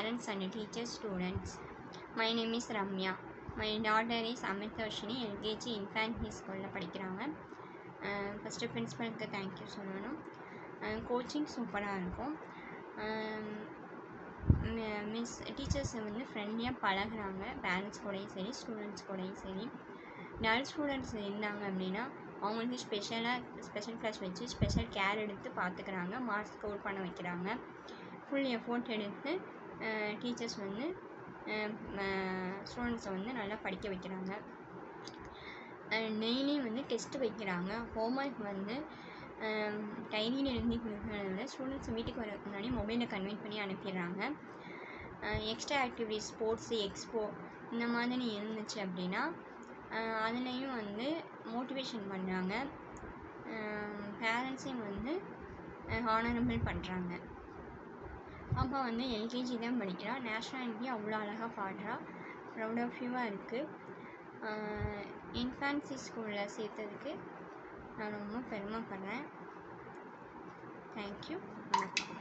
parents and teachers, students. My name is Ramya. My daughter is Amitharshini, LKG infant school படிக்கிறாங்க. First பிரின்ஸ்பலுக்கு thank you சொல்லணும். Coaching சூப்பராக இருக்கும். Miss teachers வந்து ஃப்ரெண்ட்லியாக பழகுறாங்க, பேரண்ட்ஸ் கூடயும் சரி ஸ்டூடெண்ட்ஸ் கூடயும் சரி. டல் ஸ்டூடெண்ட்ஸ் இருந்தாங்க அப்படின்னா அவங்களுக்கு ஸ்பெஷல் கிளாஸ் வச்சு ஸ்பெஷல் கேர் எடுத்து பார்த்துக்கிறாங்க, மார்க்ஸ் ஸ்கோர் பண்ண வைக்கிறாங்க. ஃபுல் எஃபோர்ட் எடுத்து டீச்சர்ஸ் வந்து ஸ்டூடெண்ட்ஸை வந்து நல்லா படிக்க வைக்கிறாங்க. டெய்லியும் வந்து டெஸ்ட்டு வைக்கிறாங்க. ஹோம்ஒர்க் வந்து டைரியில் எழுதி கொடுக்குறத விட ஸ்டூடெண்ட்ஸ் வீட்டுக்கு வரதுக்கு முன்னாடி மொபைலில் கன்வெர்ட் பண்ணி அனுப்பிடுறாங்க. எக்ஸ்ட்ரா ஆக்டிவிட்டிஸ், ஸ்போர்ட்ஸு, எக்ஸ்போ இந்த மாதிரி இருந்துச்சு அப்படின்னா அதுலேயும் வந்து மோட்டிவேஷன் பண்ணுறாங்க. பேரண்ட்ஸையும் வந்து ஹானரபிள் பண்ணுறாங்க. அப்போ வந்து எல்கேஜி தான் படிக்கிறா. நேஷ்னல் ஆன்டி அவ்வளோ அழகாக பாடுறா. ப்ரௌட் ஆஃப் யூவாக இருக்குது. இன்ஃபேன்சி ஸ்கூலில் சேர்த்ததுக்கு நான் ரொம்ப பெருமைப்படுறேன். தேங்க்யூ. வணக்கம்.